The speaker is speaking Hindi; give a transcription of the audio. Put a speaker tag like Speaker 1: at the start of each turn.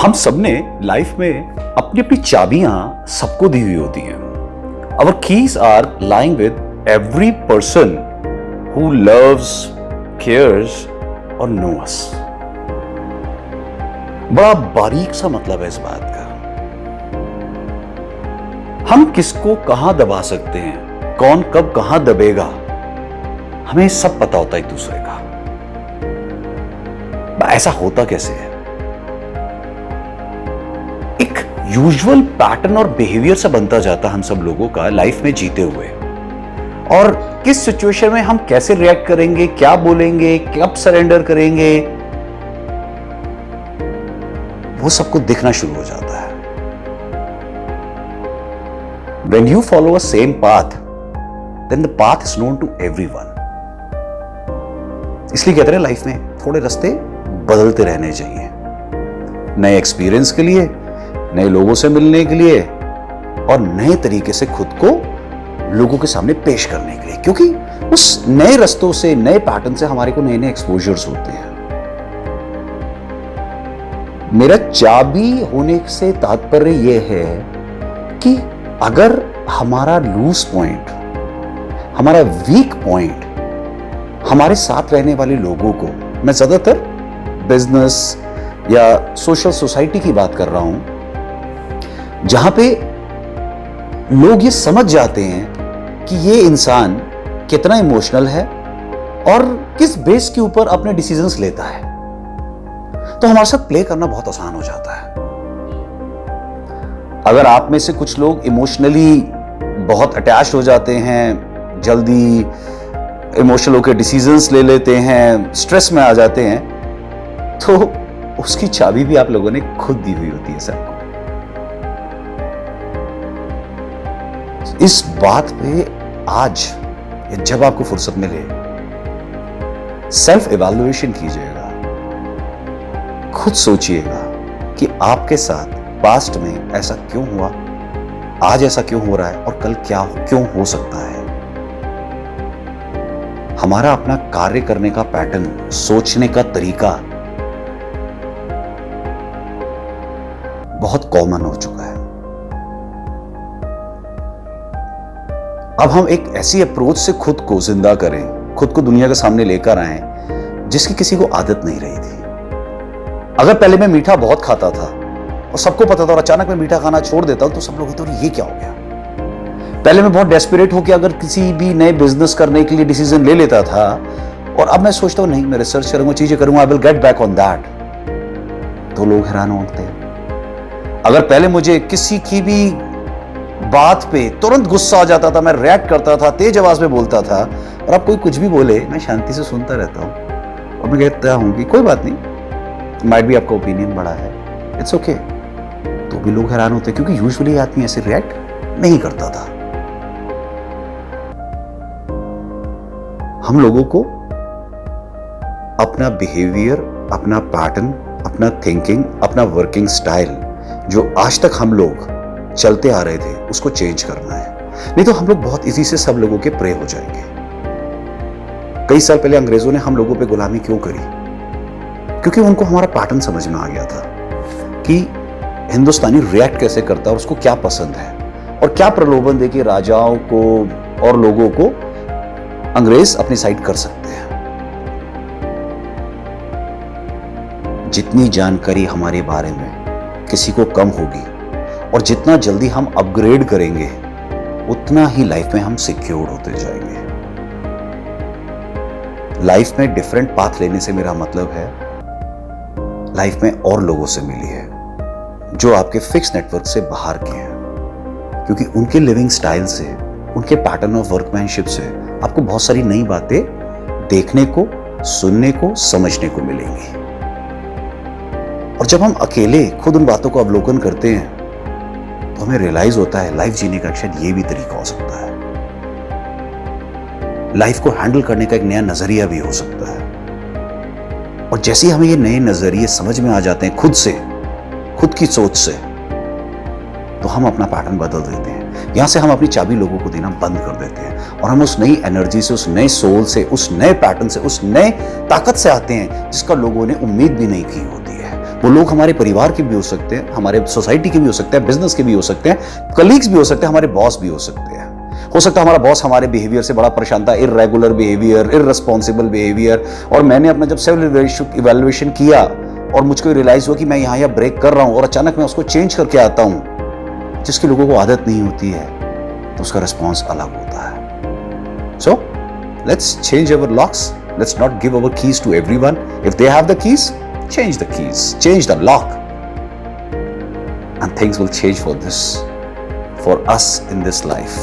Speaker 1: हम सबने लाइफ में अपनी अपनी चाबियां सबको दी हुई होती हैं। Our keys are lying with every person who loves, cares और knows us. बड़ा बारीक सा मतलब है इस बात का। हम किसको कहां दबा सकते हैं, कौन कब कहां दबेगा, हमें सब पता होता है एक दूसरे का। ऐसा होता कैसे है? एक यूजुअल पैटर्न और बिहेवियर से बनता जाता हम सब लोगों का लाइफ में जीते हुए, और किस सिचुएशन में हम कैसे रिएक्ट करेंगे, क्या बोलेंगे, कब सरेंडर करेंगे, वो सबको दिखना शुरू हो जाता है। When you follow a same path, then the path is known to everyone. इसलिए कहते हैं लाइफ में थोड़े रास्ते बदलते रहने चाहिए, नए एक्सपीरियंस के लिए, नए लोगों से मिलने के लिए और नए तरीके से खुद को लोगों के सामने पेश करने के लिए, क्योंकि उस नए रास्तों से, नए पैटर्न से हमारे को नए नए एक्सपोजर्स होते हैं। मेरा चाबी होने से तात्पर्य यह है कि अगर हमारा लूज पॉइंट, हमारा वीक पॉइंट, हमारे साथ रहने वाले लोगों को, मैं ज्यादातर बिजनेस या सोशल सोसाइटी की बात कर रहा हूं, जहां पे लोग ये समझ जाते हैं कि ये इंसान कितना इमोशनल है और किस बेस के ऊपर अपने डिसीजंस लेता है, तो हमारे साथ प्ले करना बहुत आसान हो जाता है। अगर आप में से कुछ लोग इमोशनली बहुत अटैच्ड हो जाते हैं, जल्दी इमोशनल होकर डिसीजंस ले लेते हैं, स्ट्रेस में आ जाते हैं, तो उसकी चाबी भी आप लोगों ने खुद दी हुई होती है सबको। इस बात पे आज जब आपको फुर्सत मिले सेल्फ इवैल्यूएशन कीजिएगा, खुद सोचिएगा कि आपके साथ पास्ट में ऐसा क्यों हुआ, आज ऐसा क्यों हो रहा है और कल क्यों हो सकता है। हमारा अपना कार्य करने का पैटर्न, सोचने का तरीका बहुत कॉमन हो चुका है। अब हम एक ऐसी अप्रोच से खुद को जिंदा करें, खुद को दुनिया के सामने लेकर आएं जिसकी किसी को आदत नहीं रही थी। अगर पहले मैं मीठा बहुत खाता था और सबको पता था और अचानक मैं मीठा खाना छोड़ देता हूं तो सब लोग कहते हैं ये क्या हो गया। पहले मैं बहुत डेस्परेट होकर अगर किसी भी नए बिजनेस करने के लिए डिसीजन ले लेता था और अब मैं सोचता हूं नहीं, मैं रिसर्च करूंगा, चीजें करूंगा, I will get back on that, तो लोग हैरान होते हैं। अगर पहले मुझे किसी की भी बात पे तुरंत गुस्सा आ जाता था, मैं रिएक्ट करता था, तेज आवाज में बोलता था, और अब कोई कुछ भी बोले मैं शांति से सुनता रहता हूं और मैं कहता हूं कि कोई बात नहीं, माइट भी आपका ओपिनियन बड़ा है, इट्स ओके, तो भी लोग हैरान होते हैं, क्योंकि यूजुअली आदमी ऐसे रिएक्ट नहीं करता था। हम लोगों को अपना बिहेवियर, अपना पैटर्न, अपना थिंकिंग, अपना वर्किंग स्टाइल जो आज तक हम लोग चलते आ रहे थे उसको चेंज करना है, नहीं तो हम लोग बहुत इजी से सब लोगों के प्रे हो जाएंगे। कई साल पहले अंग्रेजों ने हम लोगों पे गुलामी क्यों करी? क्योंकि उनको हमारा पैटर्न समझ में आ गया था कि हिंदुस्तानी रिएक्ट कैसे करता है और उसको क्या पसंद है और क्या प्रलोभन देके राजाओं को और लोगों को अंग्रेज अपनी साइड कर सकते हैं। जितनी जानकारी हमारे बारे में किसी को कम होगी और जितना जल्दी हम अपग्रेड करेंगे उतना ही लाइफ में हम सिक्योर होते जाएंगे। लाइफ में डिफरेंट पाथ लेने से मेरा मतलब है लाइफ में और लोगों से मिलिए जो आपके फिक्स नेटवर्क से बाहर के हैं, क्योंकि उनके लिविंग स्टाइल से, उनके पैटर्न ऑफ वर्कमैनशिप से आपको बहुत सारी नई बातें देखने को, सुनने को, समझने को मिलेंगी। और जब हम अकेले खुद उन बातों को अवलोकन करते हैं तो हमें रियलाइज होता है लाइफ जीने का शायद ये भी तरीका हो सकता है, लाइफ को हैंडल करने का एक नया नजरिया भी हो सकता है। और जैसे ही हमें ये नए नजरिए समझ में आ जाते हैं खुद से, खुद की सोच से, तो हम अपना पैटर्न बदल देते हैं। यहां से हम अपनी चाबी लोगों को देना बंद कर देते हैं और हम उस नई एनर्जी से, उस नए सोल से, उस नए पैटर्न से, उस नए ताकत से आते हैं जिसका लोगों ने उम्मीद भी नहीं की होती है। वो लोग हमारे परिवार के भी हो सकते हैं, हमारे सोसाइटी के भी हो सकते हैं, बिजनेस के भी हो सकते हैं, कलीग्स भी हो सकते हैं, हमारे बॉस भी हो सकते हैं। हो सकता है हमारा बॉस हमारे बिहेवियर से बड़ा परेशान था, इर्रेगुलर बिहेवियर, इररिस्पॉन्सिबल बिहेवियर, और मैंने अपना जब सेल्फ इवैल्यूएशन किया और मुझको रियलाइज हुआ कि मैं यहाँ ब्रेक कर रहा हूँ और अचानक मैं उसको चेंज करके आता हूँ, जिसकी लोगों को आदत नहीं होती है, तो उसका रिस्पॉन्स अलग होता है। So let's change our locks, let's not give our keys to everyone. If they have the keys, change the keys, change the lock, and things will change for us in this life.